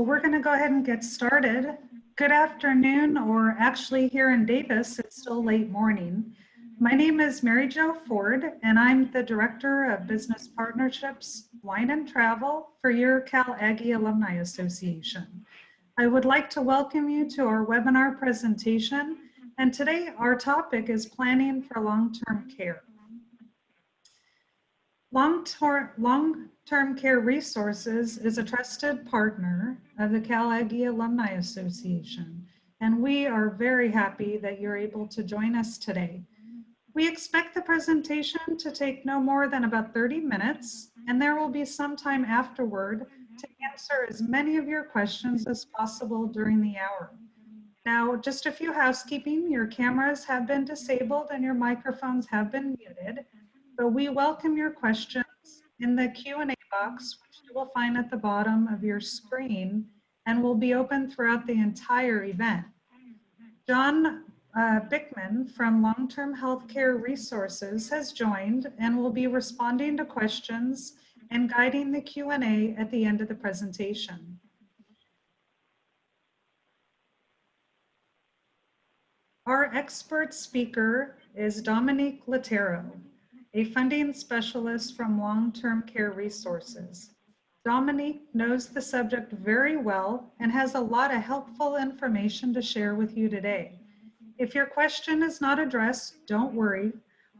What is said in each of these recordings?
We're going to go ahead and get started. Good afternoon, or actually here in Davis, it's still late morning. My name is Mary Jo Ford, and I'm the Director of Business Partnerships, Wine and Travel for your Cal Aggie Alumni Association. I would like to welcome you to our webinar presentation, and today our topic is planning for long-term care. Long-Term Care Resources is a trusted partner of the Cal Aggie Alumni Association, and we are very happy that you're able to join us today. We expect the presentation to take no more than about 30 minutes, and there will be some time afterward to answer as many of your questions as possible during the hour. Now, just a few housekeeping. Your cameras have been disabled and your microphones have been muted. But we welcome your questions in the Q&A box, which you will find at the bottom of your screen and will be open throughout the entire event. John Bickman from Long-Term Healthcare Resources has joined and will be responding to questions and guiding the Q&A at the end of the presentation. Our expert speaker is Dominique Latero, a funding specialist from Long-Term Care Resources. Dominique knows the subject very well and has a lot of helpful information to share with you today. If your question is not addressed, don't worry.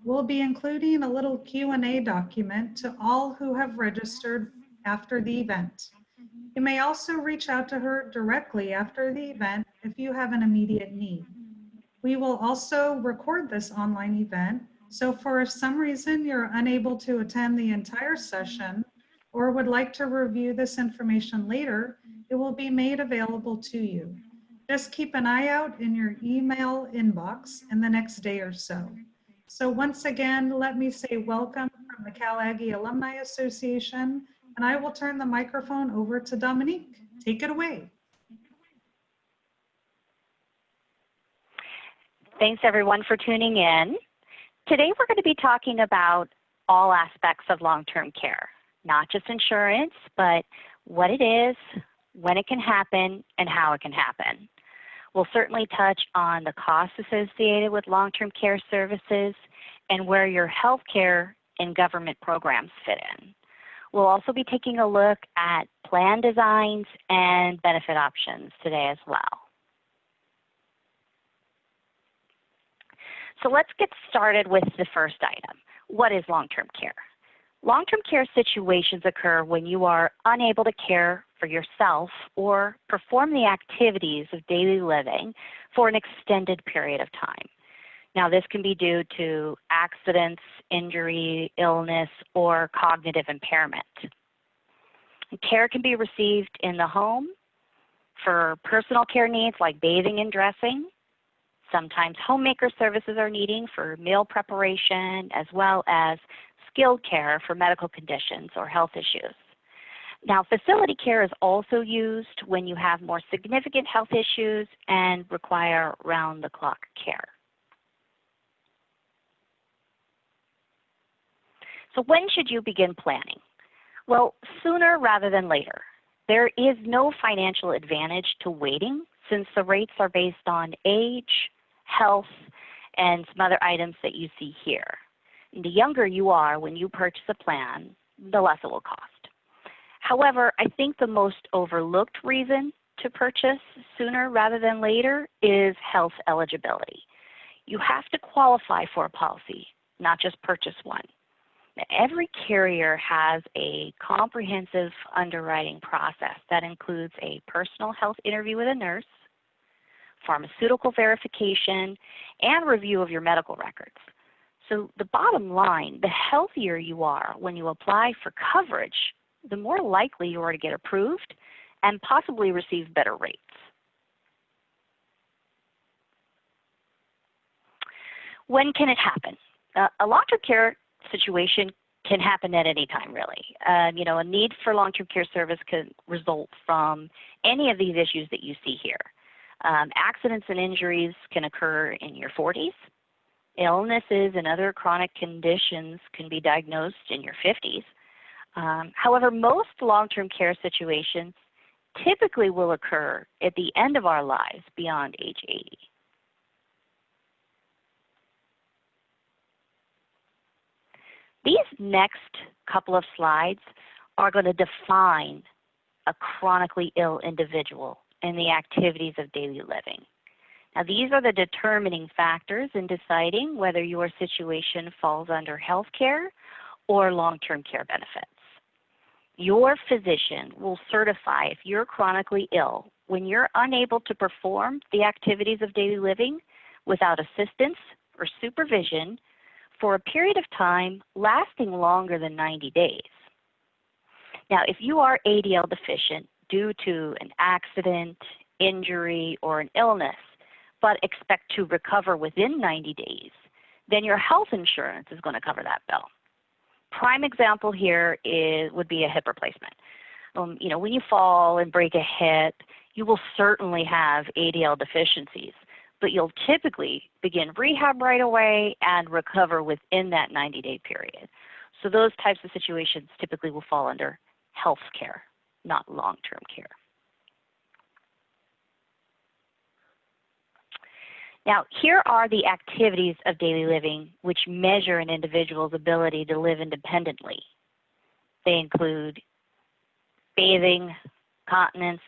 We'll be including a little Q&A document to all who have registered after the event. You may also reach out to her directly after the event if you have an immediate need. We will also record this online event, so for some reason you're unable to attend the entire session or would like to review this information later, it will be made available to you. Just keep an eye out in your email inbox in the next day or so. So once again, let me say welcome from the Cal Aggie Alumni Association, and I will turn the microphone over to Dominique. Take it away. Thanks everyone for tuning in. Today we're going to be talking about all aspects of long-term care, not just insurance, but what it is, when it can happen, and how it can happen. We'll certainly touch on the costs associated with long-term care services and where your health care and government programs fit in. We'll also be taking a look at plan designs and benefit options today as well. So let's get started with the first item. What is long-term care? Long-term care situations occur when you are unable to care for yourself or perform the activities of daily living for an extended period of time. Now, this can be due to accidents, injury, illness, or cognitive impairment. Care can be received in the home for personal care needs like bathing and dressing. Sometimes homemaker services are needed for meal preparation, as well as skilled care for medical conditions or health issues. Now, facility care is also used when you have more significant health issues and require round-the-clock care. So when should you begin planning? Well, sooner rather than later. There is no financial advantage to waiting since the rates are based on age, health, and some other items that you see here. The younger you are when you purchase a plan, the less it will cost. However, I think the most overlooked reason to purchase sooner rather than later is health eligibility. You have to qualify for a policy, not just purchase one. Every carrier has a comprehensive underwriting process that includes a personal health interview with a nurse, pharmaceutical verification, and review of your medical records. So the bottom line, the healthier you are when you apply for coverage, the more likely you are to get approved and possibly receive better rates. When can it happen? A long-term care situation can happen at any time, really. A need for long-term care service can result from any of these issues that you see here. Accidents and injuries can occur in your 40s. Illnesses and other chronic conditions can be diagnosed in your 50s. However, most long-term care situations typically will occur at the end of our lives beyond age 80. These next couple of slides are going to define a chronically ill individual and the activities of daily living. Now, these are the determining factors in deciding whether your situation falls under health care or long-term care benefits. Your physician will certify if you're chronically ill when you're unable to perform the activities of daily living without assistance or supervision for a period of time lasting longer than 90 days. Now, if you are ADL deficient due to an accident, injury, or an illness, but expect to recover within 90 days, then your health insurance is going to cover that bill. Prime example here would be a hip replacement. When you fall and break a hip, you will certainly have ADL deficiencies, but you'll typically begin rehab right away and recover within that 90-day period. So those types of situations typically will fall under health care, not long-term care. Now, here are the activities of daily living which measure an individual's ability to live independently. They include bathing, continence,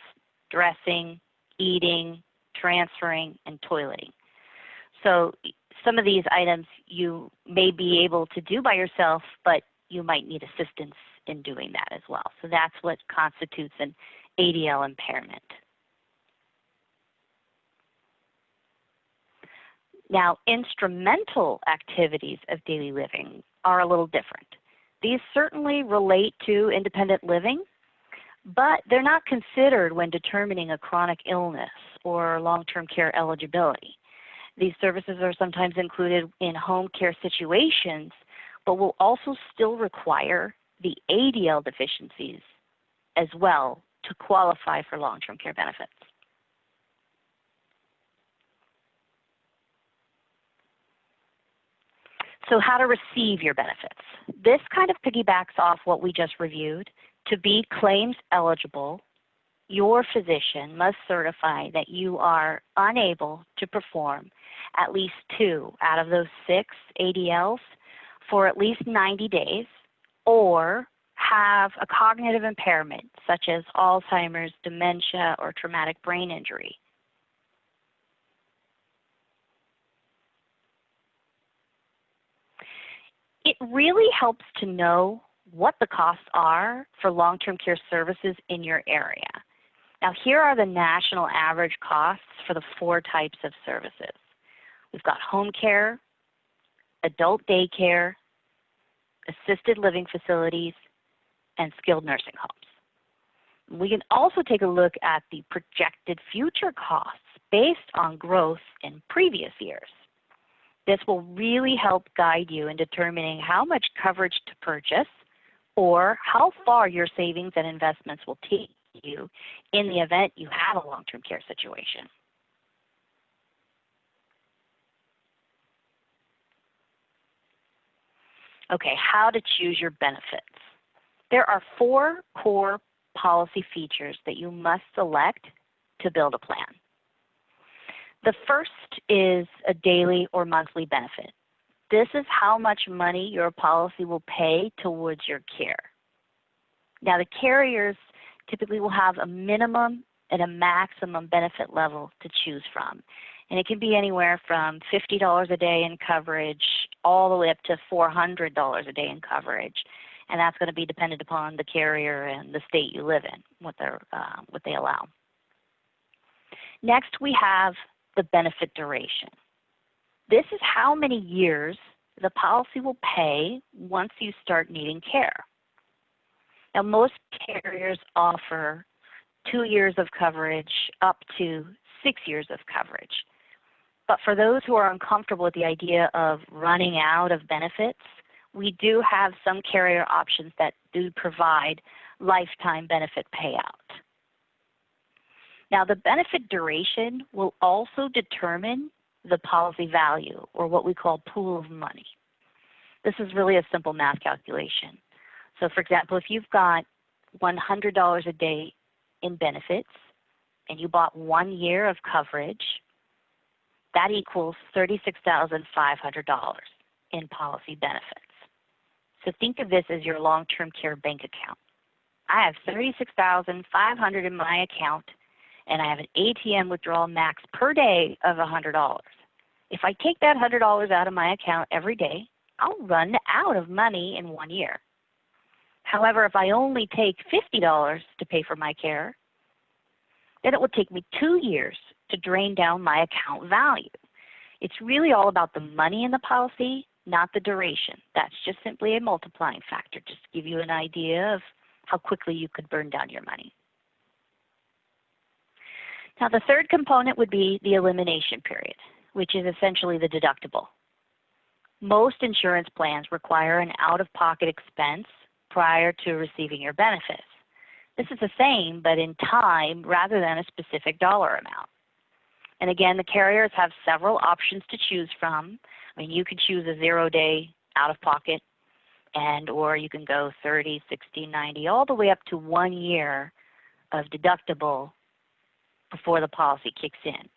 dressing, eating, transferring, and toileting. So some of these items you may be able to do by yourself, but you might need assistance in doing that as well. So that's what constitutes an ADL impairment. Now, instrumental activities of daily living are a little different. These certainly relate to independent living, but they're not considered when determining a chronic illness or long-term care eligibility. These services are sometimes included in home care situations, but will also still require the ADL deficiencies as well to qualify for long-term care benefits. So how to receive your benefits. This kind of piggybacks off what we just reviewed. To be claims eligible, your physician must certify that you are unable to perform at least 2 out of those 6 ADLs for at least 90 days, or have a cognitive impairment such as Alzheimer's, dementia, or traumatic brain injury. It really helps to know what the costs are for long-term care services in your area. Now, here are the national average costs for the 4 types of services. We've got home care, adult daycare, assisted living facilities, and skilled nursing homes. We can also take a look at the projected future costs based on growth in previous years. This will really help guide you in determining how much coverage to purchase or how far your savings and investments will take you in the event you have a long-term care situation. Okay, how to choose your benefits. There are 4 core policy features that you must select to build a plan. The first is a daily or monthly benefit. This is how much money your policy will pay towards your care. Now, the carriers typically will have a minimum and a maximum benefit level to choose from. And it can be anywhere from $50 a day in coverage all the way up to $400 a day in coverage. And that's going to be dependent upon the carrier and the state you live in, what they allow. Next, we have the benefit duration. This is how many years the policy will pay once you start needing care. Now, most carriers offer 2 years of coverage up to 6 years of coverage. But for those who are uncomfortable with the idea of running out of benefits, we do have some carrier options that do provide lifetime benefit payout. Now, the benefit duration will also determine the policy value, or what we call pool of money. This is really a simple math calculation. So, for example, if you've got $100 a day in benefits and you bought 1 year of coverage, that equals $36,500 in policy benefits. So think of this as your long-term care bank account. I have $36,500 in my account, and I have an ATM withdrawal max per day of $100. If I take that $100 out of my account every day, I'll run out of money in 1 year. However, if I only take $50 to pay for my care, then it would take me 2 years to drain down my account value. It's really all about the money in the policy, not the duration. That's just simply a multiplying factor, just to give you an idea of how quickly you could burn down your money. Now, the third component would be the elimination period, which is essentially the deductible. Most insurance plans require an out-of-pocket expense prior to receiving your benefits. This is the same, but in time rather than a specific dollar amount. And again, the carriers have several options to choose from. I mean, you could choose a 0-day out-of-pocket, or you can go 30, 60, 90, all the way up to 1 year of deductible before the policy kicks in.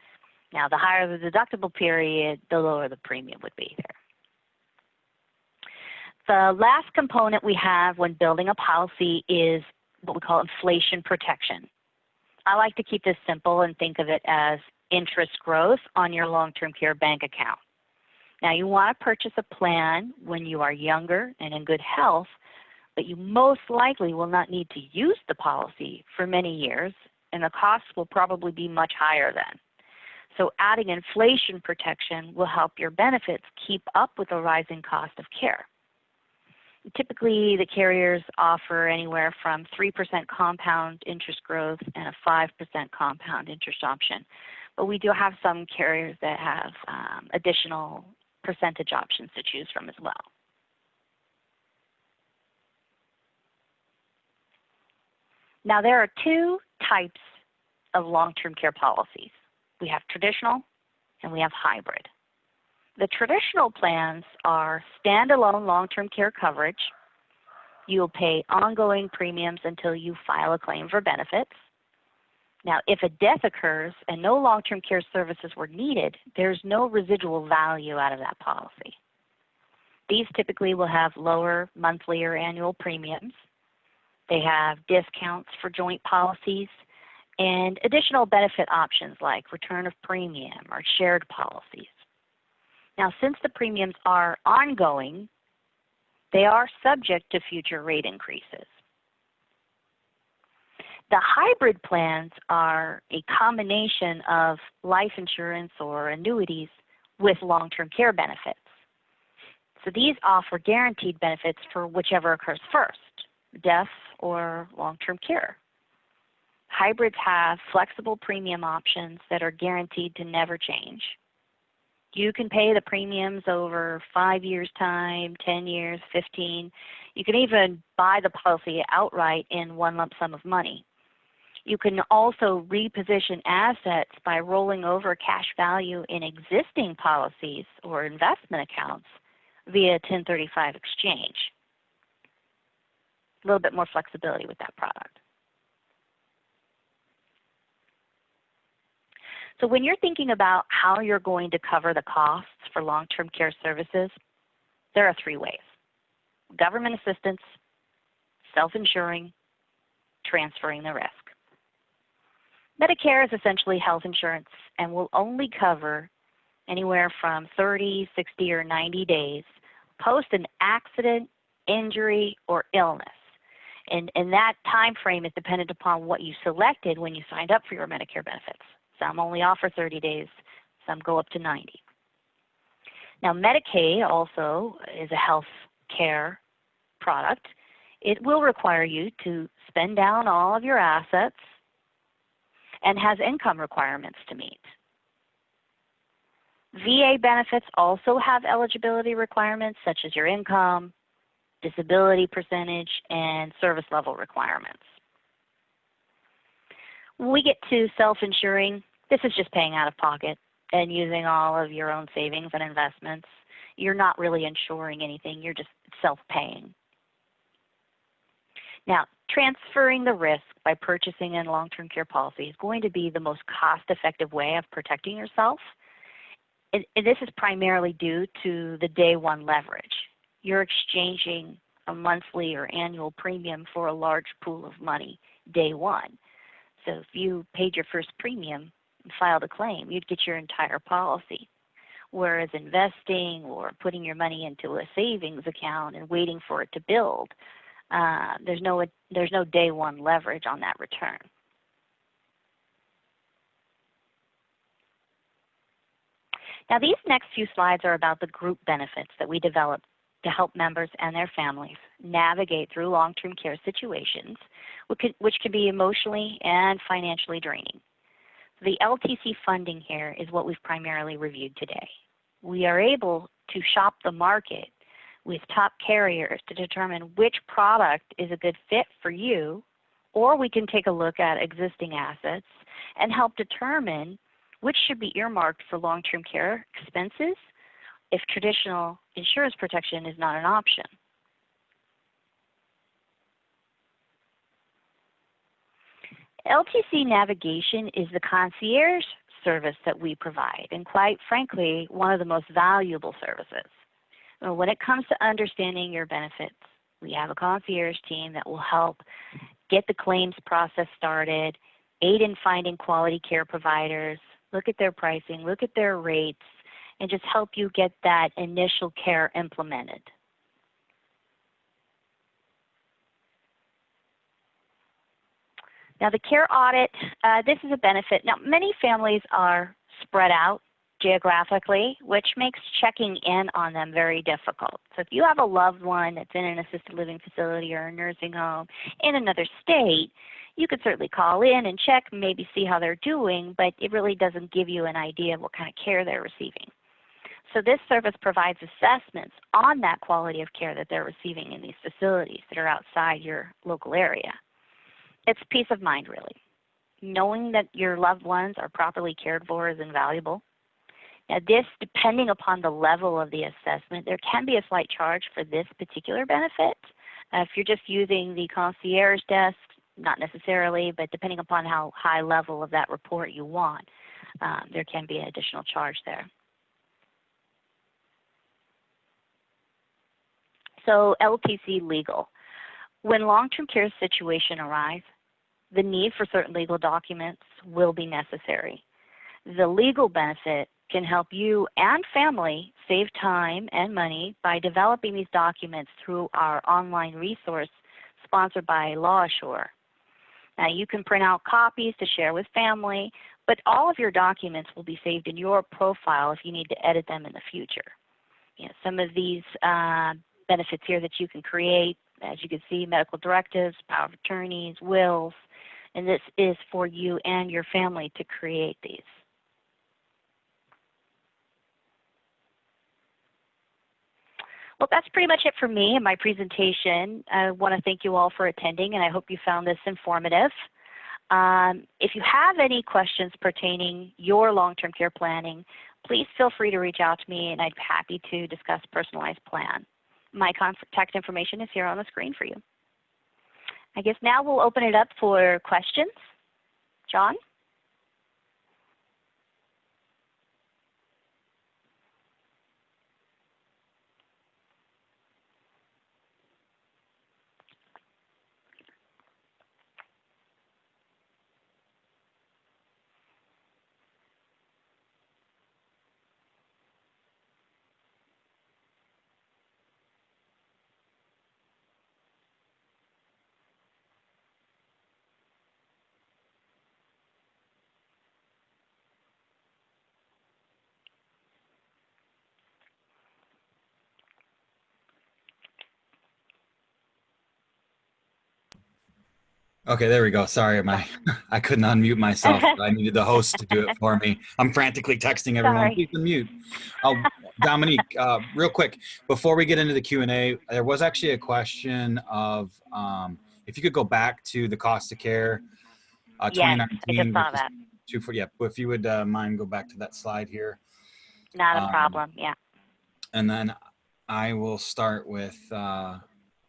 Now, the higher the deductible period, the lower the premium would be there. The last component we have when building a policy is what we call inflation protection. I like to keep this simple and think of it as interest growth on your long-term care bank account. Now, you want to purchase a plan when you are younger and in good health, but you most likely will not need to use the policy for many years, and the costs will probably be much higher then. So adding inflation protection will help your benefits keep up with the rising cost of care. Typically, the carriers offer anywhere from 3% compound interest growth and a 5% compound interest option. But we do have some carriers that have additional percentage options to choose from as well. Now, there are two types of long-term care policies. We have traditional and we have hybrid. The traditional plans are standalone long-term care coverage. You'll pay ongoing premiums until you file a claim for benefits. Now, if a death occurs and no long-term care services were needed, there's no residual value out of that policy. These typically will have lower monthly or annual premiums. They have discounts for joint policies and additional benefit options like return of premium or shared policies. Now, since the premiums are ongoing, they are subject to future rate increases. The hybrid plans are a combination of life insurance or annuities with long-term care benefits. So these offer guaranteed benefits for whichever occurs first, death or long-term care. Hybrids have flexible premium options that are guaranteed to never change. You can pay the premiums over 5 years' time, 10 years, 15. You can even buy the policy outright in one lump sum of money. You can also reposition assets by rolling over cash value in existing policies or investment accounts via 1035 exchange. A little bit more flexibility with that product. So when you're thinking about how you're going to cover the costs for long-term care services, there are 3 ways: government assistance, self-insuring, transferring the risk. Medicare is essentially health insurance and will only cover anywhere from 30, 60, or 90 days post an accident, injury, or illness. And that time frame is dependent upon what you selected when you signed up for your Medicare benefits. Some only offer 30 days, some go up to 90. Now, Medicaid also is a health care product. It will require you to spend down all of your assets and has income requirements to meet. VA benefits also have eligibility requirements such as your income, disability percentage, and service level requirements. When we get to self-insuring, this is just paying out of pocket and using all of your own savings and investments. You're not really insuring anything, you're just self-paying. Now, transferring the risk by purchasing a long-term care policy is going to be the most cost-effective way of protecting yourself. And this is primarily due to the day one leverage. You're exchanging a monthly or annual premium for a large pool of money day one. So if you paid your first premium and filed a claim, you'd get your entire policy. Whereas investing or putting your money into a savings account and waiting for it to build, there's no day one leverage on that return. Now these next few slides are about the group benefits that we developed to help members and their families navigate through long-term care situations, which can be emotionally and financially draining. The LTC funding here is what we've primarily reviewed today. We are able to shop the market with top carriers to determine which product is a good fit for you, or we can take a look at existing assets and help determine which should be earmarked for long-term care expenses if traditional insurance protection is not an option. LTC Navigation is the concierge service that we provide, and quite frankly, one of the most valuable services. When it comes to understanding your benefits, we have a concierge team that will help get the claims process started, aid in finding quality care providers, look at their pricing, look at their rates, and just help you get that initial care implemented. Now the care audit, this is a benefit. Now many families are spread out geographically, which makes checking in on them very difficult. So if you have a loved one that's in an assisted living facility or a nursing home in another state, you could certainly call in and check, maybe see how they're doing, but it really doesn't give you an idea of what kind of care they're receiving. So this service provides assessments on that quality of care that they're receiving in these facilities that are outside your local area. It's peace of mind, really. Knowing that your loved ones are properly cared for is invaluable. Now this, depending upon the level of the assessment, there can be a slight charge for this particular benefit. If you're just using the concierge desk, not necessarily, but depending upon how high level of that report you want, there can be an additional charge there. So LTC legal. When long-term care situation arise, the need for certain legal documents will be necessary. The legal benefit can help you and family save time and money by developing these documents through our online resource sponsored by LawAssure. Now you can print out copies to share with family, but all of your documents will be saved in your profile if you need to edit them in the future. You know, some of these benefits here that you can create, as you can see, medical directives, power of attorneys, wills, and this is for you and your family to create these. Well, that's pretty much it for me and my presentation. I want to thank you all for attending, and I hope you found this informative. If you have any questions pertaining your long-term care planning, please feel free to reach out to me, and I'd be happy to discuss a personalized plan. My contact information is here on the screen for you. I guess now we'll open it up for questions. John? Okay, there we go. Sorry, I couldn't unmute myself. I needed the host to do it for me. I'm frantically texting everyone, please unmute. Dominique, real quick, before we get into the Q&A, there was actually a question of if you could go back to the cost of care, Yes, 2019. I just saw that. Yeah, if you would mind go back to that slide here. Not a problem, yeah. And then I will start with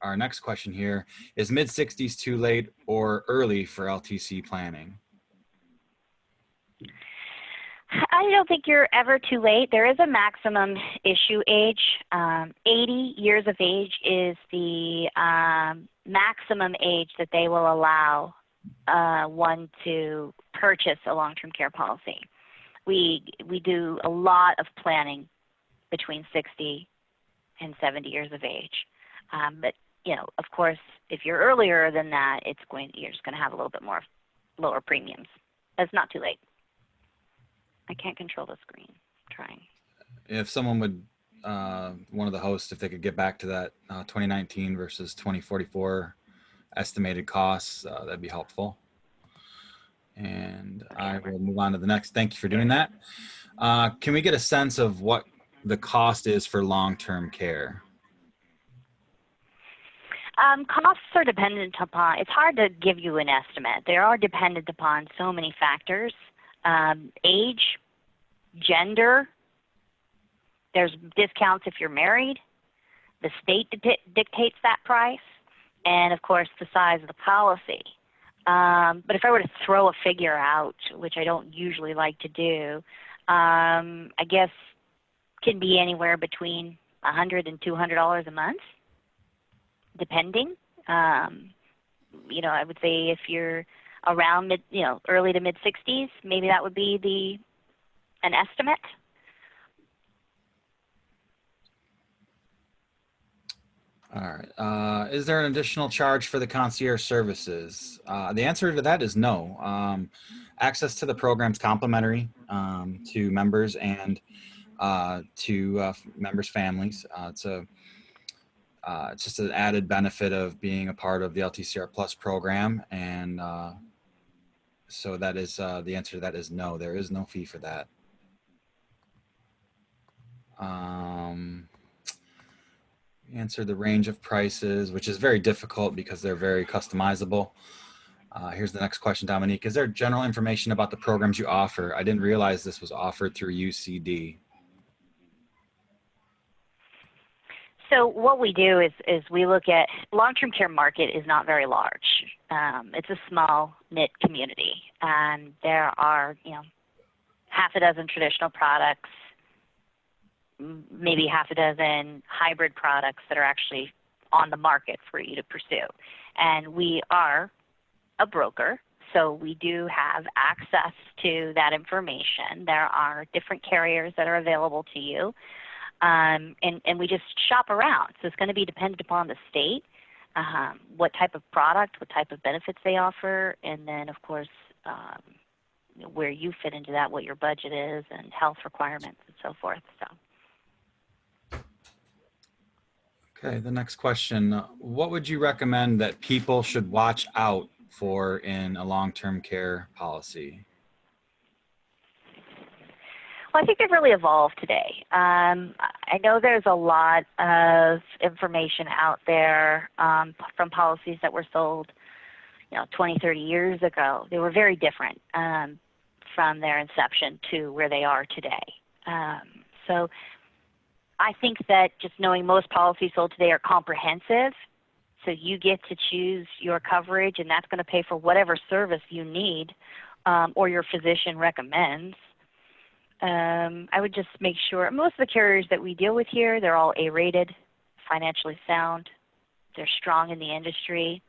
our next question here is mid-60s too late or early for LTC planning? I don't think you're ever too late. There is a maximum issue age. 80 years of age is the maximum age that they will allow one to purchase a long-term care policy. We do a lot of planning between 60 and 70 years of age. But of course, if you're earlier than that, you're just going to have a little bit more lower premiums. It's not too late. I can't control the screen. I'm trying. If someone would, one of the hosts, if they could get back to that 2019 versus 2044 estimated costs, that'd be helpful. And okay, I will move on to the next. Thank you for doing that. Can we get a sense of what the cost is for long-term care? Costs are dependent upon, it's hard to give you an estimate. They are dependent upon so many factors. Age, gender, there's discounts if you're married, the state dictates that price, and of course the size of the policy. But if I were to throw a figure out, which I don't usually like to do, I guess can be anywhere between $100 and $200 a month, depending. I would say if you're around early to mid 60s, maybe that would be an estimate. All right. Is there an additional charge for the concierge services? The answer to that is no. Access to the program is complimentary to members and to members' families. It's just an added benefit of being a part of the LTCR Plus program, and so that is the answer to that is no. There is no fee for that. Answer the range of prices, which is very difficult because they're very customizable. Here's the next question, Dominique. Is there general information about the programs you offer? I didn't realize this was offered through UCD. So what we do is we look at, long-term care market is not very large. It's a small knit community. And there are, half a dozen traditional products, maybe half a dozen hybrid products that are actually on the market for you to pursue. And we are a broker, so we do have access to that information. There are different carriers that are available to you. And we just shop around. So it's going to be dependent upon the state, what type of product, what type of benefits they offer, and then, of course, where you fit into that, what your budget is, and health requirements and so forth. So. Okay, the next question. What would you recommend that people should watch out for in a long-term care policy? Well, I think they've really evolved today. I know there's a lot of information out there from policies that were sold 20, 30 years ago. They were very different from their inception to where they are today. So I think that just knowing most policies sold today are comprehensive, so you get to choose your coverage, and that's going to pay for whatever service you need or your physician recommends. I would just make sure, most of the carriers that we deal with here, they're all A-rated, financially sound, they're strong in the industry,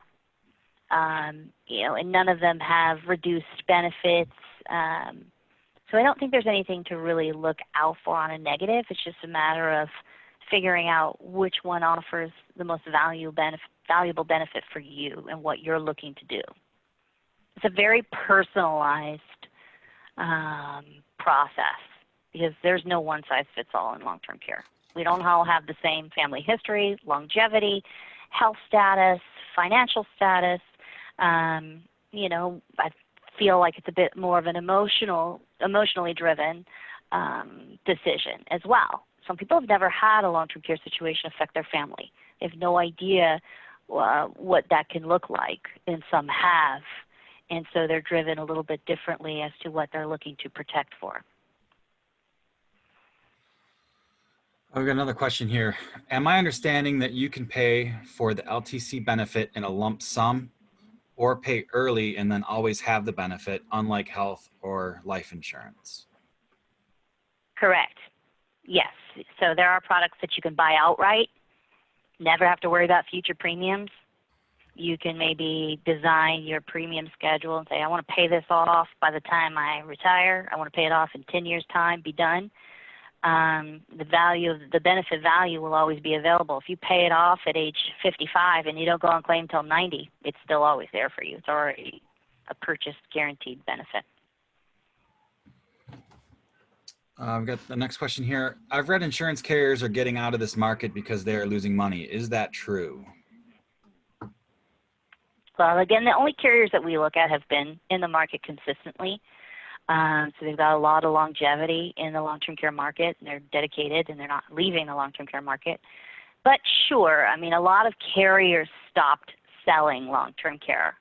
and none of them have reduced benefits. So I don't think there's anything to really look out for on a negative. It's just a matter of figuring out which one offers the most valuable benefit for you and what you're looking to do. It's a very personalized process because there's no one-size-fits-all in long-term care. We don't all have the same family history, longevity, health status, financial status. I feel like it's a bit more of an emotionally driven decision as well. Some people have never had a long-term care situation affect their family. They have no idea what that can look like, and some have. And so they're driven a little bit differently as to what they're looking to protect for. I've got another question here. Am I understanding that you can pay for the LTC benefit in a lump sum or pay early and then always have the benefit, unlike health or life insurance? Correct. Yes. So there are products that you can buy outright, never have to worry about future premiums. You can maybe design your premium schedule and say, I want to pay this off by the time I retire. I want to pay it off in 10 years' time, be done. The value of the benefit value will always be available. If you pay it off at age 55 and you don't go on claim until 90, it's still always there for you. It's already a purchased guaranteed benefit. I've got the next question here. I've read insurance carriers are getting out of this market because they are losing money. Is that true? Well, again, the only carriers that we look at have been in the market consistently. So they've got a lot of longevity in the long-term care market, and they're dedicated, and they're not leaving the long-term care market. But sure, I mean, a lot of carriers stopped selling long-term care.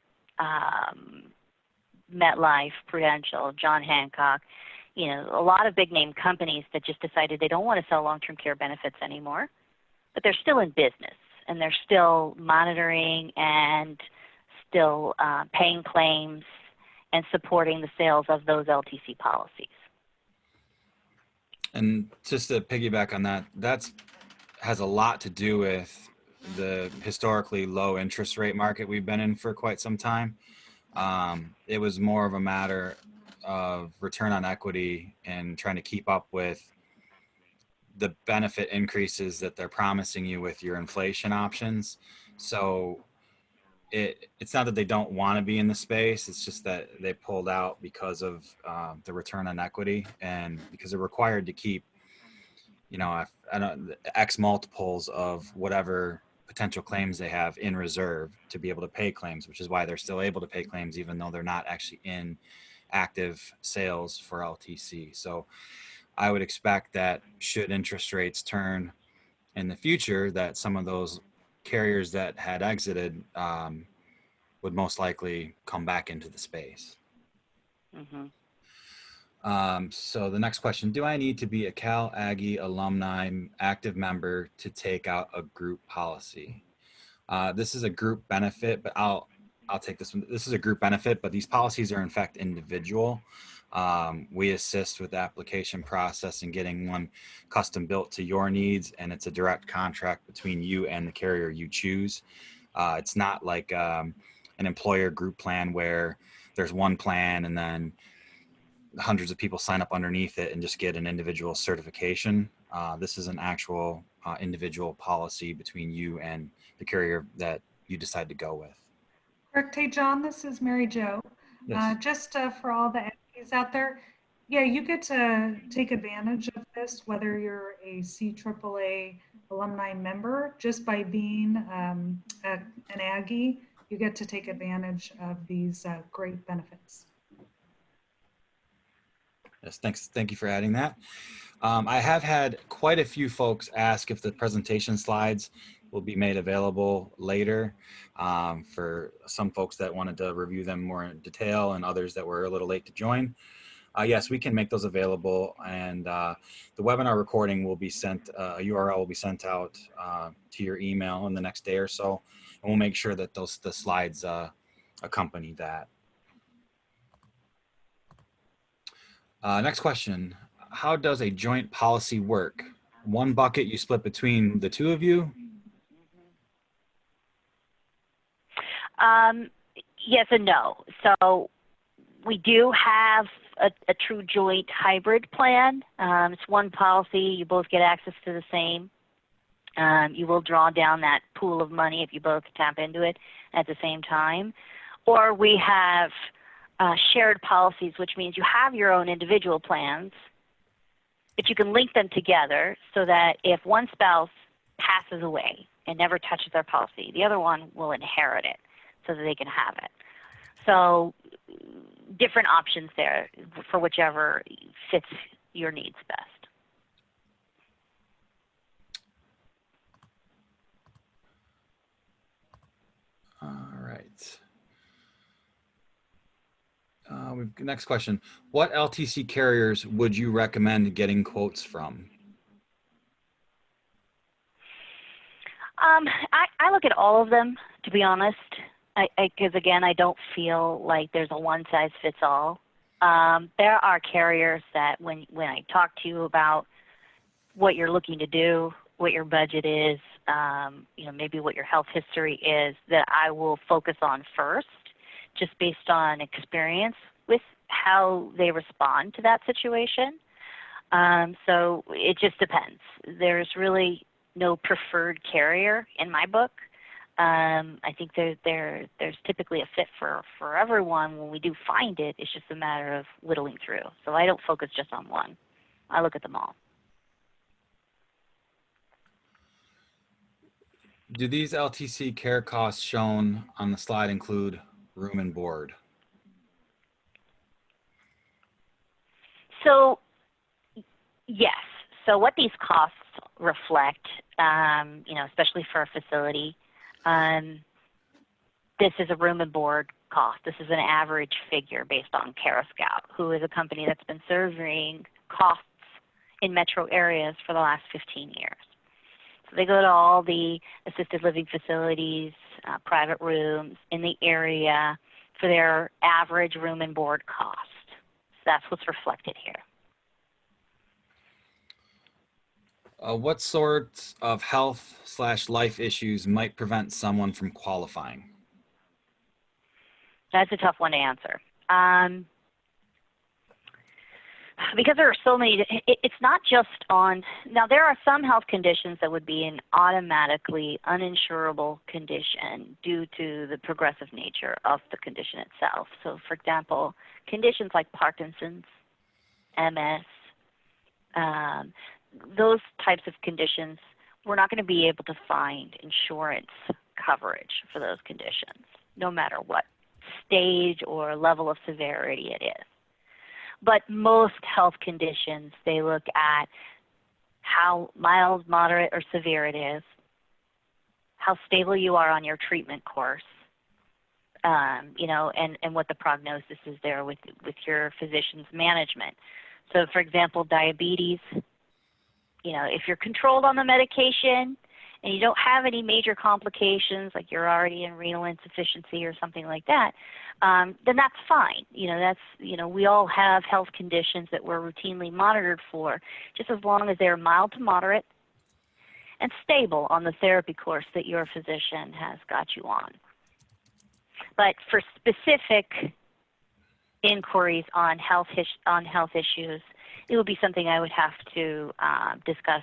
MetLife, Prudential, John Hancock, you know, a lot of big-name companies that just decided they don't want to sell long-term care benefits anymore. But they're still in business, and they're still monitoring and still paying claims and supporting the sales of those LTC policies. And just to piggyback on that, that's has a lot to do with the historically low interest rate market we've been in for quite some time. It was more of a matter of return on equity and trying to keep up with the benefit increases that they're promising you with your inflation options. So it's not that they don't want to be in the space. It's just that they pulled out because of the return on equity, and because they're required to keep, you know, I don't X multiples of whatever potential claims they have in reserve to be able to pay claims, which is why they're still able to pay claims even though they're not actually in active sales for LTC. So I would expect that should interest rates turn in the future, that some of those carriers that had exited would most likely come back into the space. Mm-hmm. So the next question, do I need to be a Cal Aggie alumni active member to take out a group policy? This is a group benefit, but I'll take this one. This is a group benefit, but these policies are in fact individual. We assist with the application process and getting one custom built to your needs, and it's a direct contract between you and the carrier you choose. It's not like an employer group plan where there's one plan and then hundreds of people sign up underneath it and just get an individual certification. This is an actual individual policy between you and the carrier that you decide to go with. Correct. Hey, John, this is Mary Jo. Yes. Just for all the Aggies out there, yeah, you get to take advantage of this, whether you're a CAAA alumni member, just by being an Aggie, you get to take advantage of these great benefits. Yes, thanks. Thank you for adding that. I have had quite a few folks ask if the presentation slides will be made available later for some folks that wanted to review them more in detail and others that were a little late to join. Yes, we can make those available, and the webinar recording will be sent, a URL will be sent out to your email in the next day or so, and we'll make sure that the slides accompany that. Next question, how does a joint policy work? One bucket you split between the two of you? Yes and no. So we do have a true joint hybrid plan. It's one policy. You both get access to the same. You will draw down that pool of money if you both tap into it at the same time. Or we have shared policies, which means you have your own individual plans, but you can link them together so that if one spouse passes away and never touches their policy, the other one will inherit it so that they can have it. So different options there for whichever fits your needs best. All right. Next question. What LTC carriers would you recommend getting quotes from? I look at all of them, to be honest, because again, I don't feel like there's a one size fits all. There are carriers that when I talk to you about what you're looking to do, what your budget is, maybe what your health history is, that I will focus on first, just based on experience with how they respond to that situation. So it just depends. There's really no preferred carrier in my book. I think there's typically a fit for everyone. When we do find it, it's just a matter of whittling through. So I don't focus just on one. I look at them all. Do these LTC care costs shown on the slide include room and board? So yes. So what these costs reflect, especially for a facility, this is a room and board cost. This is an average figure based on CareScout, who is a company that's been serving costs in metro areas for the last 15 years. So they go to all the assisted living facilities, private rooms in the area for their average room and board cost. So that's what's reflected here. What sorts of health/life issues might prevent someone from qualifying? That's a tough one to answer. Because there are so many, it's not just on, now there are some health conditions that would be an automatically uninsurable condition due to the progressive nature of the condition itself. So for example, conditions like Parkinson's, MS, those types of conditions, we're not going to be able to find insurance coverage for those conditions, no matter what stage or level of severity it is. But most health conditions, they look at how mild, moderate, or severe it is, how stable you are on your treatment course, and what the prognosis is there with your physician's management. So for example, diabetes, if you're controlled on the medication and you don't have any major complications, like you're already in renal insufficiency or something like that, then that's fine. We all have health conditions that we're routinely monitored for, just as long as they're mild to moderate and stable on the therapy course that your physician has got you on. But for specific inquiries on health issues, it would be something I would have to discuss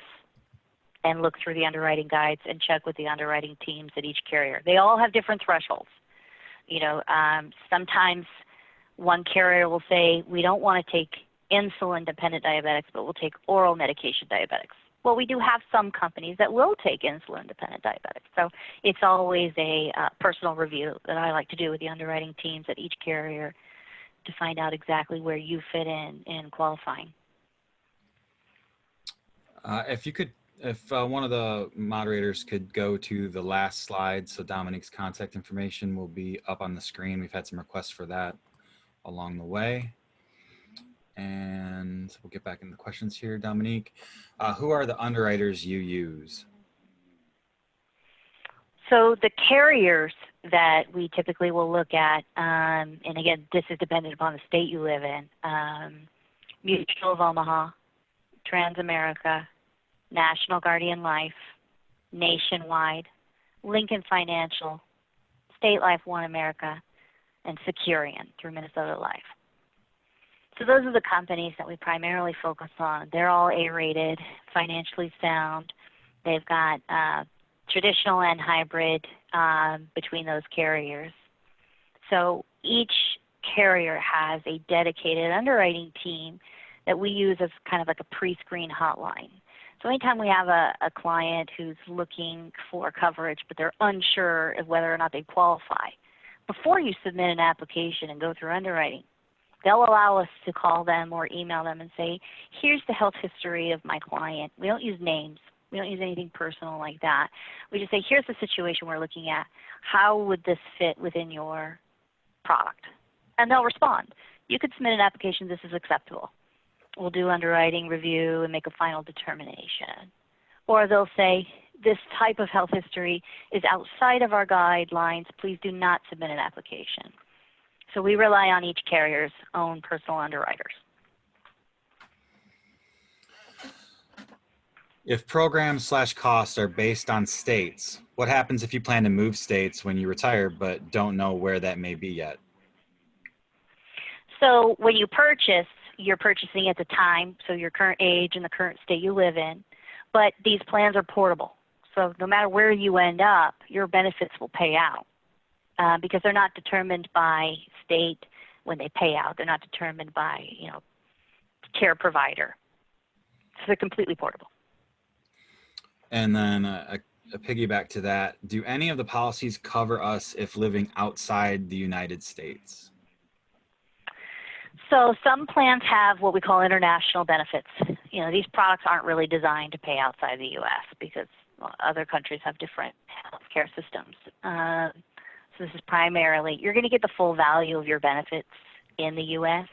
and look through the underwriting guides and check with the underwriting teams at each carrier. They all have different thresholds. Sometimes one carrier will say, we don't want to take insulin-dependent diabetics, but we'll take oral medication diabetics. Well, we do have some companies that will take insulin-dependent diabetics. So it's always a personal review that I like to do with the underwriting teams at each carrier to find out exactly where you fit in qualifying. If one of the moderators could go to the last slide, so Dominique's contact information will be up on the screen. We've had some requests for that along the way. And we'll get back into the questions here, Dominique. Who are the underwriters you use? So the carriers that we typically will look at, and again, this is dependent upon the state you live in, Mutual of Omaha, Transamerica, National Guardian Life, Nationwide, Lincoln Financial, State Life One America, and Securian through Minnesota Life. So those are the companies that we primarily focus on. They're all A-rated, financially sound. They've got traditional and hybrid between those carriers. So each carrier has a dedicated underwriting team that we use as kind of like a pre-screen hotline. So anytime we have a client who's looking for coverage but they're unsure of whether or not they qualify, before you submit an application and go through underwriting, they'll allow us to call them or email them and say, here's the health history of my client. We don't use names. We don't use anything personal like that. We just say, here's the situation we're looking at. How would this fit within your product? And they'll respond. You could submit an application, this is acceptable. We'll do underwriting review and make a final determination. Or they'll say, this type of health history is outside of our guidelines, please do not submit an application. So we rely on each carrier's own personal underwriters. If programs/costs are based on states, what happens if you plan to move states when you retire but don't know where that may be yet? So when you purchase, you're purchasing at the time, so your current age and the current state you live in. But these plans are portable. So no matter where you end up, your benefits will pay out because they're not determined by state when they pay out. They're not determined by, care provider. So they're completely portable. And then a piggyback to that, do any of the policies cover us if living outside the United States? So some plans have what we call international benefits. These products aren't really designed to pay outside the U.S. because other countries have different healthcare systems. So this is primarily, you're going to get the full value of your benefits in the U.S.,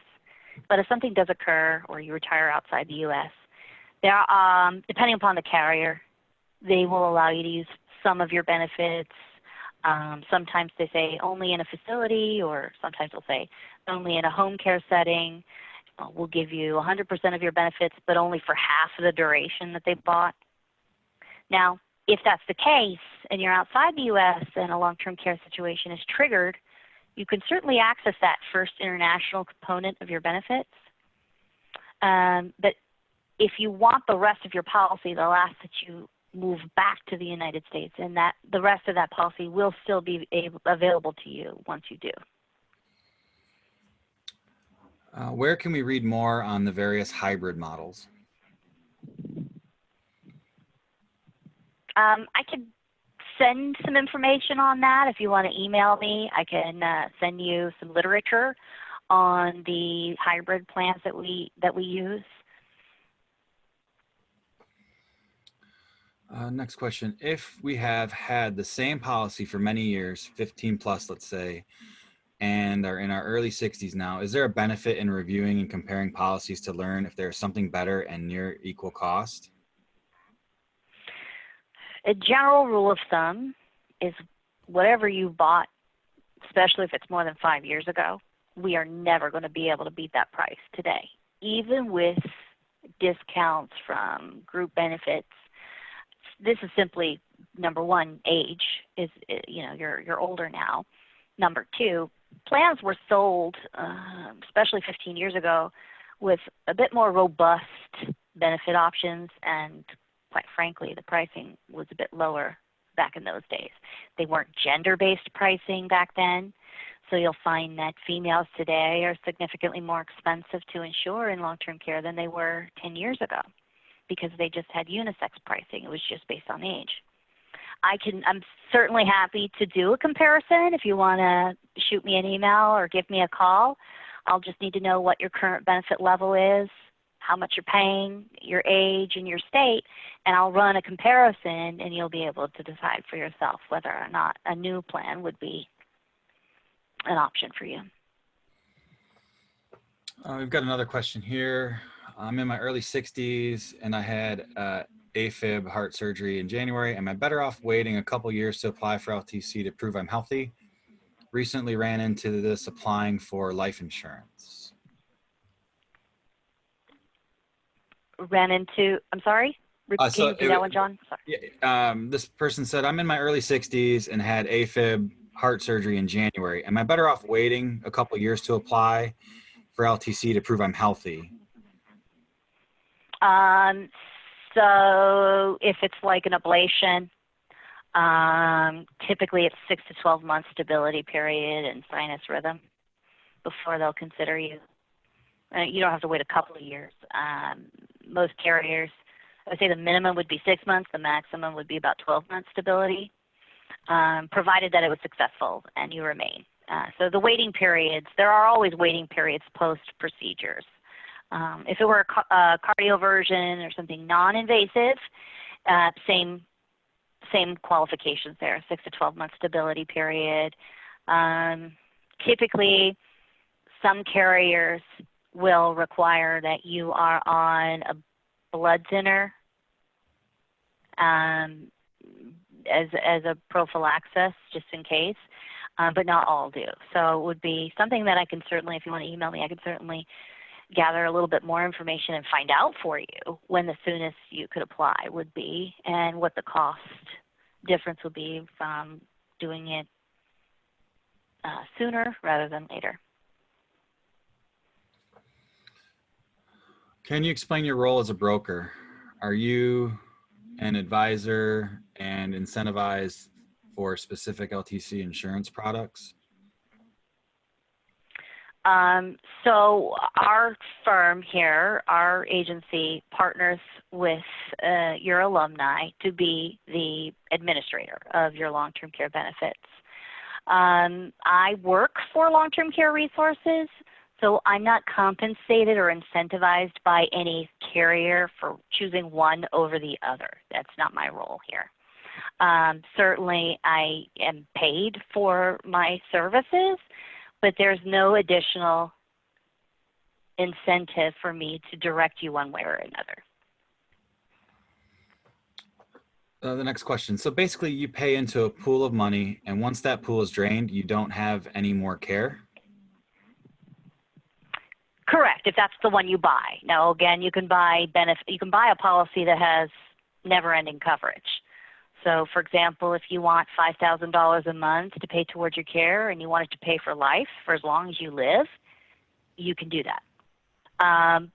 but if something does occur or you retire outside the U.S., there are, depending upon the carrier, they will allow you to use some of your benefits. Sometimes they say only in a facility, or sometimes they'll say only in a home care setting. We'll give you 100% of your benefits, but only for half of the duration that they bought. Now, if that's the case and you're outside the U.S. and a long-term care situation is triggered, you can certainly access that first international component of your benefits. But if you want the rest of your policy, they'll ask that you move back to the United States, and that the rest of that policy will still be available to you once you do. Where can we read more on the various hybrid models? I could send some information on that. If you want to email me, I can send you some literature on the hybrid plans that we use. Next question. If we have had the same policy for many years, 15 plus, let's say, and are in our early 60s now, is there a benefit in reviewing and comparing policies to learn if there's something better and near equal cost? A general rule of thumb is whatever you bought, especially if it's more than 5 years ago, we are never going to be able to beat that price today. Even with discounts from group benefits, this is simply, number one, age is, you're older now. Number two, plans were sold, especially 15 years ago, with a bit more robust benefit options, and quite frankly, the pricing was a bit lower back in those days. They weren't gender-based pricing back then, so you'll find that females today are significantly more expensive to insure in long-term care than they were 10 years ago because they just had unisex pricing. It was just based on age. I'm certainly happy to do a comparison. If you want to shoot me an email or give me a call, I'll just need to know what your current benefit level is, how much you're paying, your age, and your state, and I'll run a comparison, and you'll be able to decide for yourself whether or not a new plan would be an option for you. We've got another question here. I'm in my early 60s, and I had AFib heart surgery in January. Am I better off waiting a couple years to apply for LTC to prove I'm healthy? Recently ran into this applying for life insurance. I'm sorry? Can you repeat that one, John? Sorry. This person said, I'm in my early 60s and had AFib heart surgery in January. Am I better off waiting a couple years to apply for LTC to prove I'm healthy? So if it's like an ablation, typically it's 6 to 12 months stability period and sinus rhythm before they'll consider you. You don't have to wait a couple of years. Most carriers, I would say the minimum would be 6 months, the maximum would be about 12 months stability, provided that it was successful and you remain. So the waiting periods, there are always waiting periods post-procedures. If it were a cardioversion or something non-invasive, same qualifications there, 6 to 12 month stability period. Typically, some carriers will require that you are on a blood thinner as a prophylaxis, just in case, but not all do. So it would be something that I can certainly, if you want to email me, I can certainly gather a little bit more information and find out for you when the soonest you could apply would be and what the cost difference would be from doing it sooner rather than later. Can you explain your role as a broker? Are you an advisor and incentivized for specific LTC insurance products? So our firm here, our agency, partners with your alumni to be the administrator of your long-term care benefits. I work for long-term care resources, so I'm not compensated or incentivized by any carrier for choosing one over the other. That's not my role here. Certainly, I am paid for my services, but there's no additional incentive for me to direct you one way or another. The next question. So basically you pay into a pool of money, and once that pool is drained, you don't have any more care? Correct, if that's the one you buy. Now again, you can buy a policy that has never-ending coverage. So for example, if you want $5,000 a month to pay towards your care and you want it to pay for life for as long as you live, you can do that.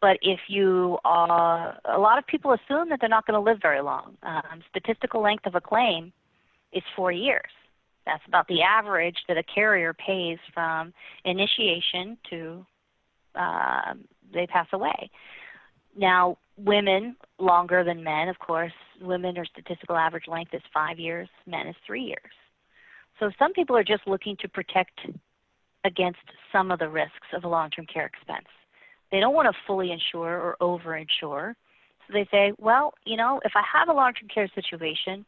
But if you are, a lot of people assume that they're not going to live very long. Statistical length of a claim is 4 years. That's about the average that a carrier pays from initiation to they pass away. Now, women, longer than men, of course. Women, or statistical average length is 5 years. Men is 3 years. So some people are just looking to protect against some of the risks of a long-term care expense. They don't want to fully insure or over-insure. So they say, well, you know, if I have a long-term care situation,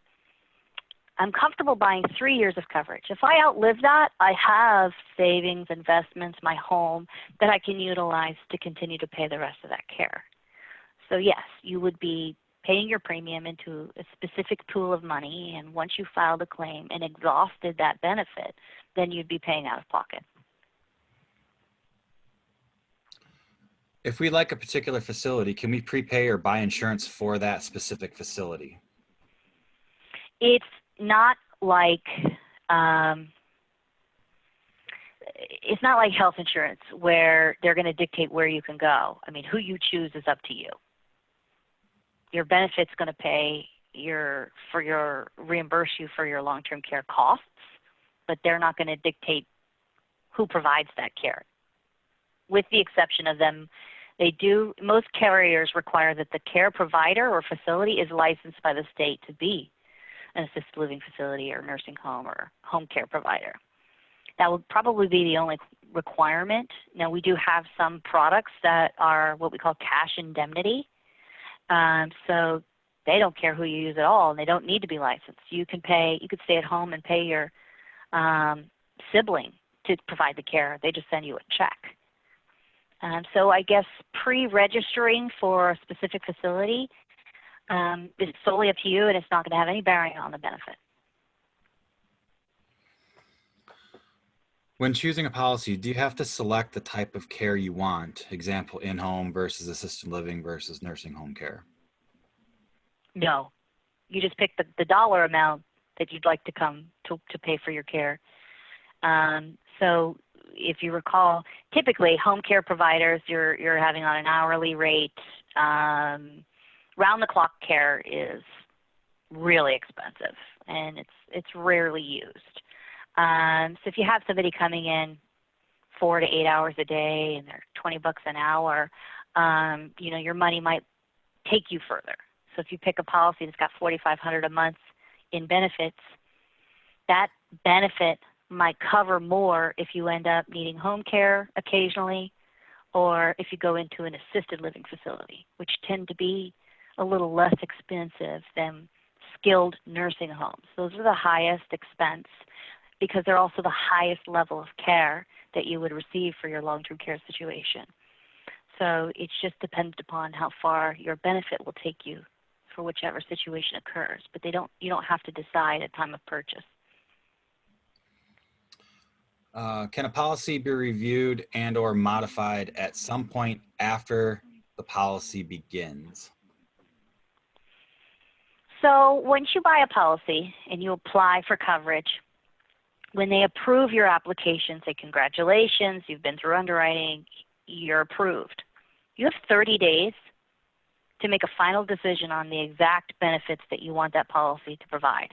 I'm comfortable buying 3 years of coverage. If I outlive that, I have savings, investments, my home that I can utilize to continue to pay the rest of that care. So yes, you would be paying your premium into a specific pool of money, and once you filed a claim and exhausted that benefit, then you'd be paying out of pocket. If we like a particular facility, can we prepay or buy insurance for that specific facility? It's not like health insurance where they're going to dictate where you can go. I mean, who you choose is up to you. Your benefit's going to reimburse you for your long-term care costs, but they're not going to dictate who provides that care. With the exception of them, most carriers require that the care provider or facility is licensed by the state to be an assisted living facility or nursing home or home care provider. That would probably be the only requirement. Now, we do have some products that are what we call cash indemnity. So they don't care who you use at all, and they don't need to be licensed. You could stay at home and pay your sibling to provide the care. They just send you a check. So I guess pre-registering for a specific facility is solely up to you, and it's not going to have any bearing on the benefit. When choosing a policy, do you have to select the type of care you want? Example, in-home versus assisted living versus nursing home care? No. You just pick the dollar amount that you'd like to come to pay for your care. So if you recall, typically home care providers, you're having on an hourly rate. Round-the-clock care is really expensive, and it's rarely used. So if you have somebody coming in 4 to 8 hours a day and they're $20 an hour, your money might take you further. So if you pick a policy that's got $4,500 a month in benefits, that benefit might cover more if you end up needing home care occasionally, or if you go into an assisted living facility, which tend to be a little less expensive than skilled nursing homes. Those are the highest expense because they're also the highest level of care that you would receive for your long-term care situation. So it just depends upon how far your benefit will take you for whichever situation occurs, but you don't have to decide at time of purchase. Can a policy be reviewed and or modified at some point after the policy begins? So once you buy a policy and you apply for coverage, when they approve your application, say congratulations, you've been through underwriting, you're approved. You have 30 days to make a final decision on the exact benefits that you want that policy to provide.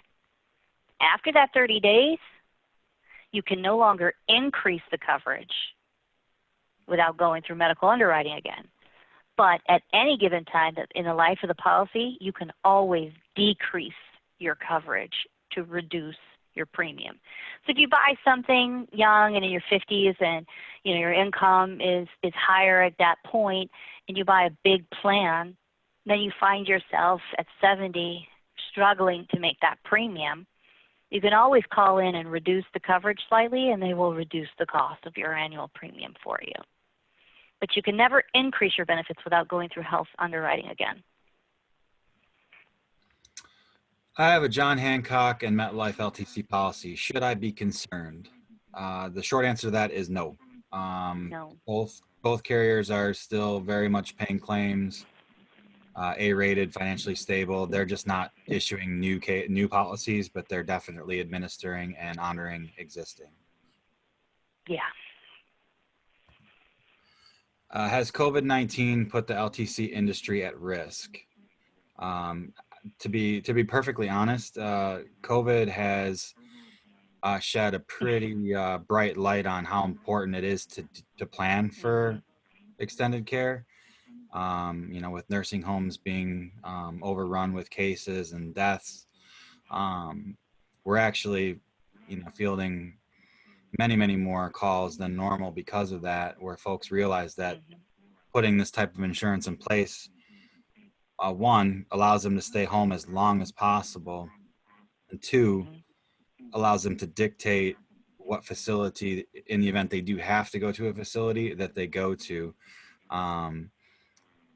After that 30 days, you can no longer increase the coverage without going through medical underwriting again. But at any given time in the life of the policy, you can always decrease your coverage to reduce your premium. So if you buy something young and in your 50s and your income is higher at that point, and you buy a big plan, then you find yourself at 70 struggling to make that premium, you can always call in and reduce the coverage slightly, and they will reduce the cost of your annual premium for you. But you can never increase your benefits without going through health underwriting again. I have a John Hancock and MetLife LTC policy. Should I be concerned? The short answer to that is no. No. Both carriers are still very much paying claims, A-rated, financially stable. They're just not issuing new policies, but they're definitely administering and honoring existing. Yeah. Has COVID-19 put the LTC industry at risk? To be perfectly honest, COVID has shed a pretty bright light on how important it is to plan for extended care. With nursing homes being overrun with cases and deaths, we're actually, fielding many more calls than normal because of that, where folks realize that putting this type of insurance in place, one, allows them to stay home as long as possible, and two, allows them to dictate what facility, in the event they do have to go to a facility, that they go to.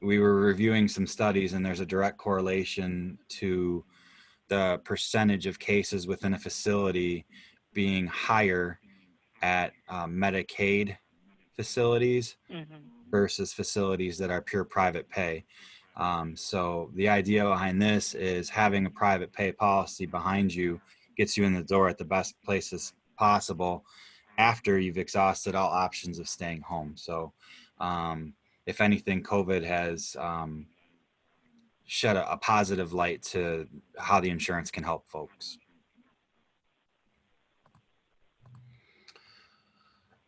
We were reviewing some studies, and there's a direct correlation to the percentage of cases within a facility being higher at Medicaid facilities versus facilities that are pure private pay. So the idea behind this is having a private pay policy behind you gets you in the door at the best places possible after you've exhausted all options of staying home. So if anything, COVID has shed a positive light to how the insurance can help folks.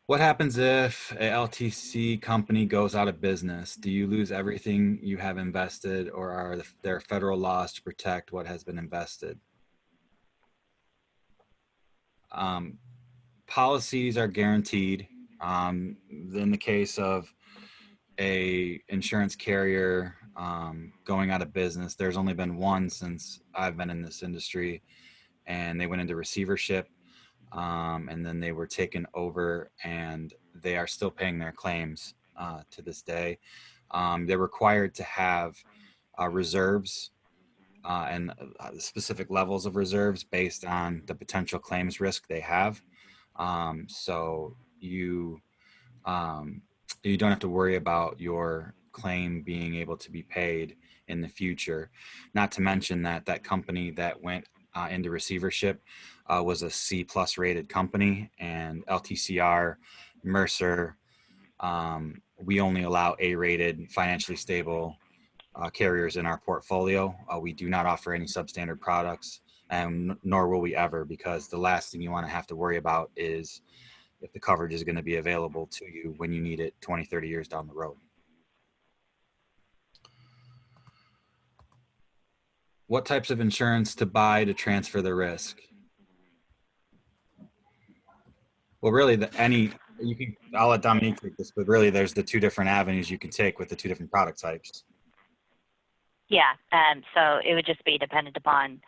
What happens if a LTC company goes out of business? Do you lose everything you have invested, or are there federal laws to protect what has been invested? Policies are guaranteed. In the case of a insurance carrier going out of business, there's only been one since I've been in this industry, and they went into receivership. And then they were taken over, and they are still paying their claims to this day. They're required to have reserves and specific levels of reserves based on the potential claims risk they have. So you don't have to worry about your claim being able to be paid in the future. Not to mention that company that went into receivership was a C+ rated company, and LTCR, Mercer, we only allow A-rated, financially stable carriers in our portfolio. We do not offer any substandard products, and nor will we ever, because the last thing you want to have to worry about is if the coverage is going to be available to you when you need it 20, 30 years down the road. What types of insurance to buy to transfer the risk? Well, really, I'll let Dominique take this, but really there's the two different avenues you can take with the two different product types. Yeah, so it would just be dependent upon,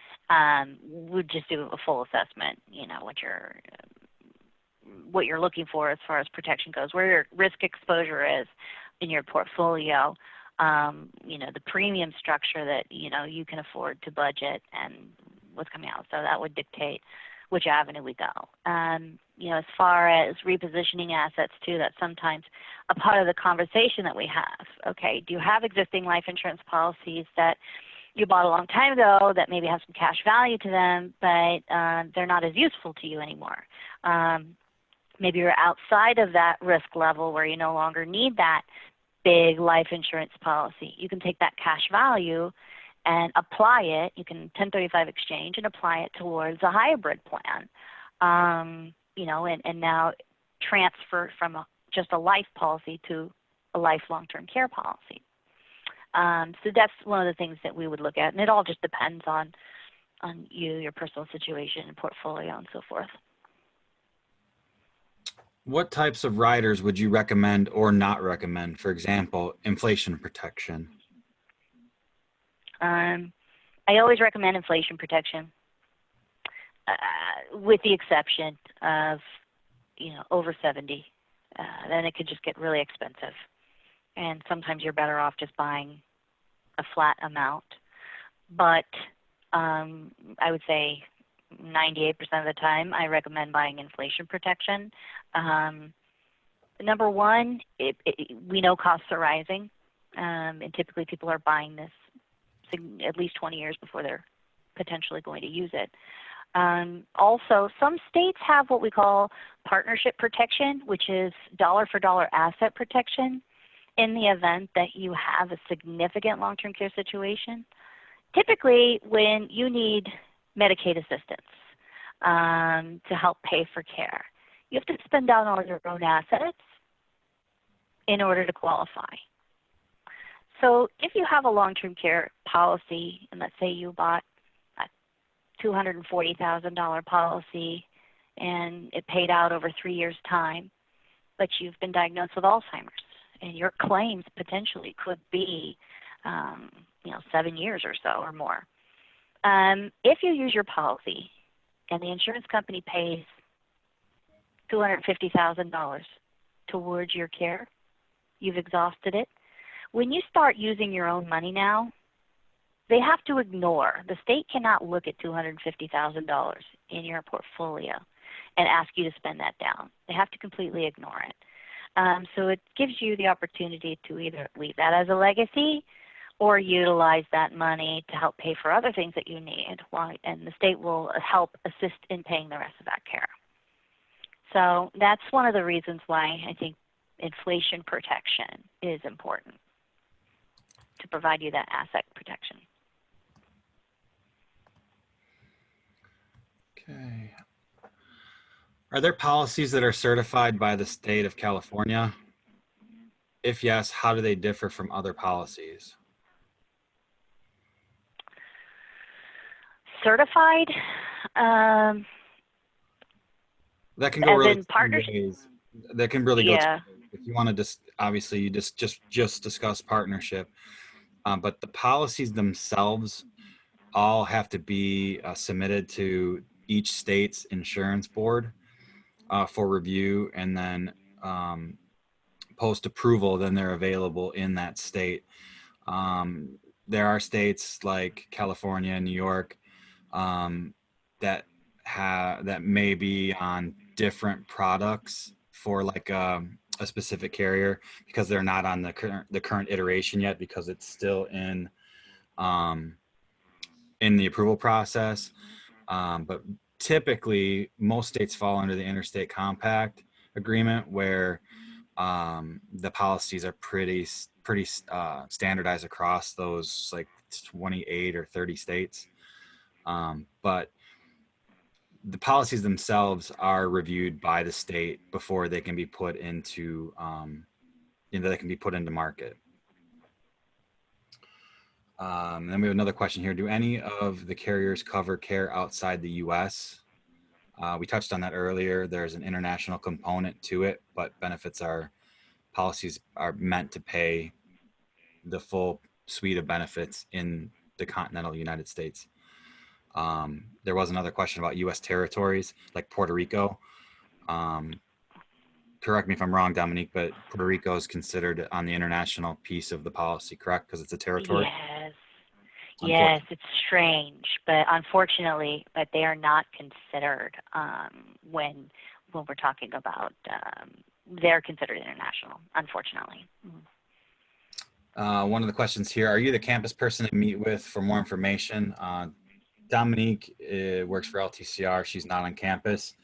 we'd just do a full assessment, what you're looking for as far as protection goes, where your risk exposure is in your portfolio. the premium structure that, you can afford to budget and what's coming out. So that would dictate which avenue we go. As far as repositioning assets too, that's sometimes a part of the conversation that we have. Okay, do you have existing life insurance policies that you bought a long time ago that maybe have some cash value to them, but they're not as useful to you anymore? Maybe you're outside of that risk level where you no longer need that big life insurance policy. You can take that cash value and apply it. You can 1035 exchange and apply it towards a hybrid plan, and now transfer from just a life policy to a life long-term care policy. So that's one of the things that we would look at, and it all just depends on you, your personal situation and portfolio and so forth. What types of riders would you recommend or not recommend? For example, inflation protection. I always recommend inflation protection, with the exception of, over 70. Then it could just get really expensive. And sometimes you're better off just buying a flat amount. But I would say 98% of the time, I recommend buying inflation protection. Number one, we know costs are rising, and typically people are buying this at least 20 years before they're potentially going to use it. Also, some states have what we call partnership protection, which is dollar for dollar asset protection in the event that you have a significant long-term care situation. Typically, when you need Medicaid assistance to help pay for care, you have to spend down all your own assets in order to qualify. So if you have a long-term care policy, and let's say you bought a $240,000 policy and it paid out over 3 years' time, but you've been diagnosed with Alzheimer's, and your claims potentially could be 7 years or so or more. If you use your policy and the insurance company pays $250,000 towards your care, you've exhausted it. When you start using your own money now, they have to ignore. The state cannot look at $250,000 in your portfolio and ask you to spend that down. They have to completely ignore it. So it gives you the opportunity to either leave that as a legacy or utilize that money to help pay for other things that you need, and the state will help assist in paying the rest of that care. So that's one of the reasons why I think inflation protection is important, to provide you that asset protection. Okay. Are there policies that are certified by the state of California? If yes, how do they differ from other policies? Certified? That can go really two partnership? ways. That can really go Yeah. two ways. If you want to just, obviously you just discuss partnership, but the policies themselves all have to be submitted to each state's insurance board for review, and then post approval, then they're available in that state. There are states like California and New York that may be on different products for like a specific carrier, because they're not on the current iteration yet, because it's still in the approval process. But typically, most states fall under the Interstate Compact Agreement, where the policies are pretty standardized across those like 28 or 30 states. But the policies themselves are reviewed by the state before they can be put into market. Then we have another question here. Do any of the carriers cover care outside the U.S.? We touched on that earlier. There's an international component to it, but policies are meant to pay the full suite of benefits in the continental United States. There was another question about U.S. territories like Puerto Rico. correct me if I'm wrong, Dominique, but Puerto Rico is considered on the international piece of the policy, correct? Because it's a territory? Yes. Yes, Unfortunately. it's strange, but unfortunately, but they are not considered when we're talking about. They're considered international, unfortunately. One of the questions here, are you the campus person to meet with for more information? Dominique works for LTCR. She's not on campus,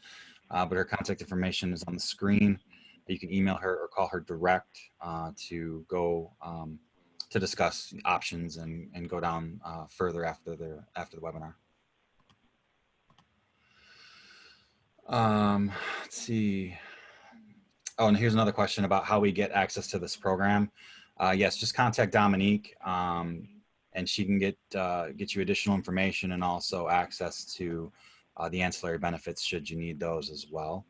but her contact information is on the screen. You can email her or call her direct to go to discuss options and go down further after the webinar. Let's see. Oh, and here's another question about how we get access to this program. Yes, just contact Dominique, and she can get you additional information and also access to the ancillary benefits should you need those as well.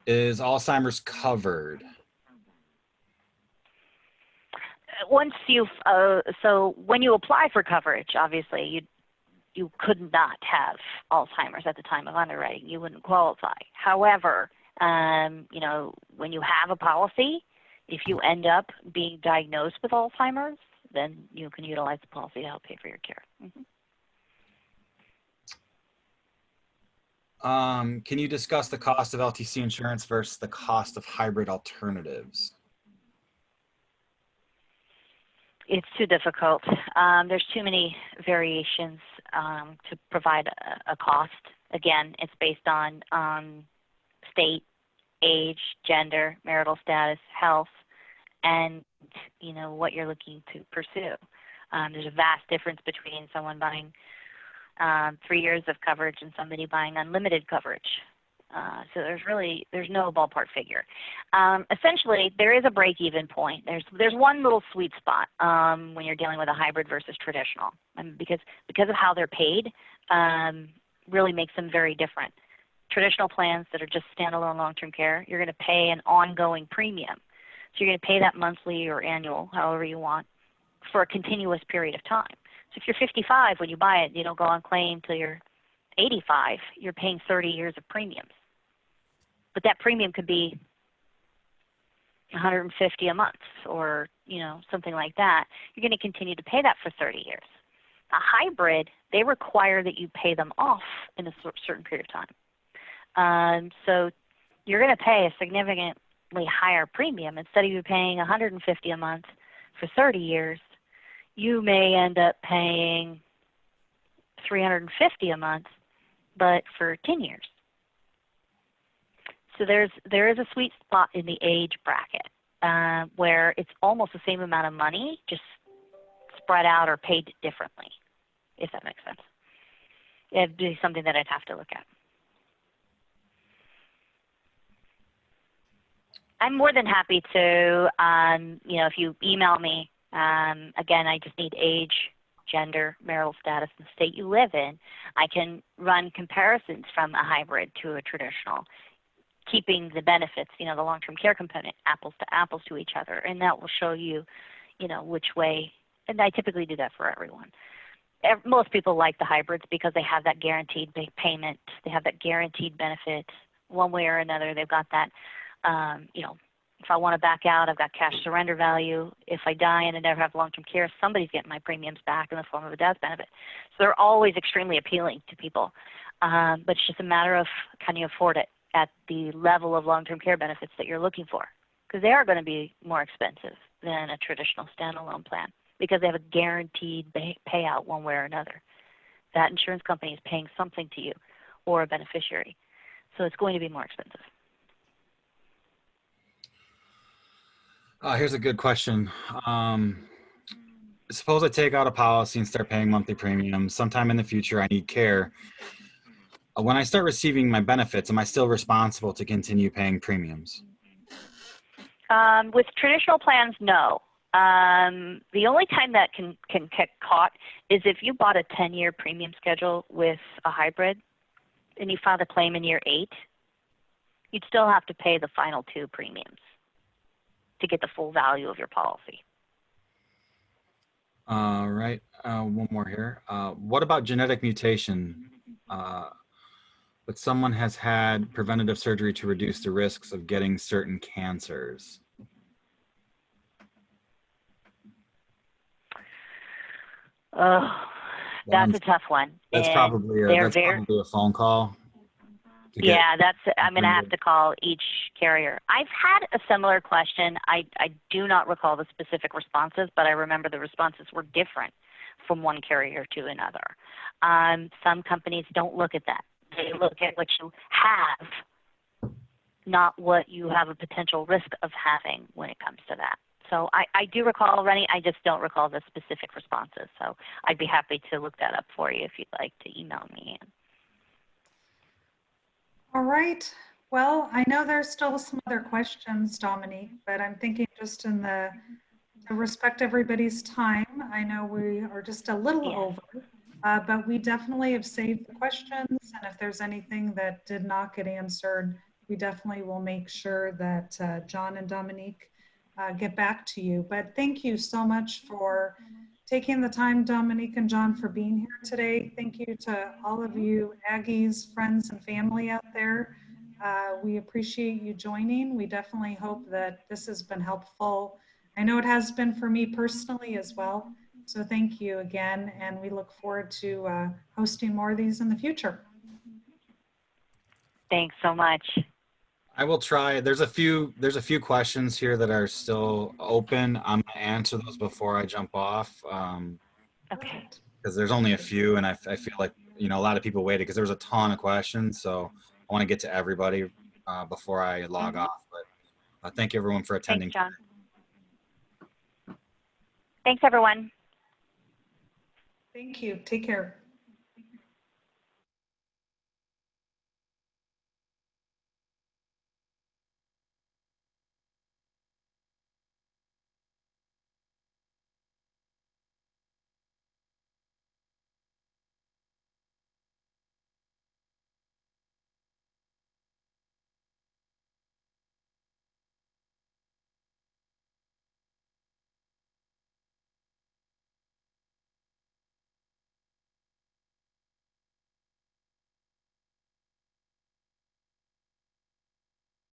Is Alzheimer's covered? Once you've so when you apply for coverage, obviously you could not have Alzheimer's at the time of underwriting. You wouldn't qualify. However, you know, when you have a policy, if you end up being diagnosed with Alzheimer's, then you can utilize the policy to help pay for your care. Can you discuss the cost of LTC insurance versus the cost of hybrid alternatives? It's too difficult. There's too many variations to provide a cost. Again, it's based on state, age, gender, marital status, health, and you know what you're looking to pursue. There's a vast difference between someone buying 3 years of coverage and somebody buying unlimited coverage. So there's no ballpark figure. Essentially, there is a break-even point. There's one little sweet spot when you're dealing with a hybrid versus traditional, and because of how they're paid, really makes them very different. Traditional plans that are just standalone long-term care, you're going to pay an ongoing premium. So you're going to pay that monthly or annual, however you want, for a continuous period of time. So if you're 55 when you buy it, you don't go on claim till you're 85, you're paying 30 years of premiums. But that premium could be $150 a month or, you know, something like that. You're going to continue to pay that for 30 years. A hybrid, they require that you pay them off in a certain period of time. So you're going to pay a significantly higher premium. Instead of you paying $150 a month for 30 years, you may end up paying $350 a month, but for 10 years. So there is a sweet spot in the age bracket where it's almost the same amount of money, just spread out or paid differently, if that makes sense. It'd be something that I'd have to look at. I'm more than happy to, you know, if you email me, again, I just need age, gender, marital status, and the state you live in. I can run comparisons from a hybrid to a traditional, keeping the benefits, you know, the long-term care component, apples to each other, and that will show you, you know, which way, and I typically do that for everyone. Most people like the hybrids because they have that guaranteed payment, they have that guaranteed benefit one way or another. They've got that, you know, if I want to back out, I've got cash surrender value. If I die and I never have long-term care, somebody's getting my premiums back in the form of a death benefit. So they're always extremely appealing to people. But it's just a matter of can you afford it at the level of long-term care benefits that you're looking for? Because they are going to be more expensive than a traditional standalone plan because they have a guaranteed payout one way or another. That insurance company is paying something to you or a beneficiary. So it's going to be more expensive. Here's a good question. Suppose I take out a policy and start paying monthly premiums. Sometime in the future, I need care. When I start receiving my benefits, am I still responsible to continue paying premiums? With traditional plans, no. The only time that can get caught is if you bought a 10-year premium schedule with a hybrid and you filed a claim in year 8, you'd still have to pay the final 2 premiums to get the full value of your policy. All right, one more here. What about genetic mutation? but someone has had preventative surgery to reduce the risks of getting certain cancers. Oh, that's a tough one. That's And probably a, they're that's very, probably a phone call to get. yeah, I'm going to have to call each carrier. I've had a similar question. I do not recall the specific responses, but I remember the responses were different from one carrier to another. Some companies don't look at that. They look at what you have, not what you have a potential risk of having when it comes to that. So I do recall running, I just don't recall the specific responses. So I'd be happy to look that up for you if you'd like to email me. All right. Well, I know there's still some other questions, Dominique, but I'm thinking just in the to respect everybody's time. I know we are just a little over, but we definitely have saved the questions. And if there's anything that did not get answered, we definitely will make sure that John and Dominique get back to you. But thank you so much for taking the time, Dominique and John, for being here today. Thank you to all of you Aggies, friends, and family out there. We appreciate you joining. We definitely hope that this has been helpful. I know it has been for me personally as well. So thank you again, and we look forward to hosting more of these in the future. Thanks so much. I will try. There's a few questions here that are still open. I'm gonna answer those before I jump off. Okay. Because there's only a few, and I feel like, you know, a lot of people waited because there was a ton of questions. So I want to get to everybody before I log off. But thank you everyone for attending. Thanks, John. Thanks, everyone. Thank you. Take care.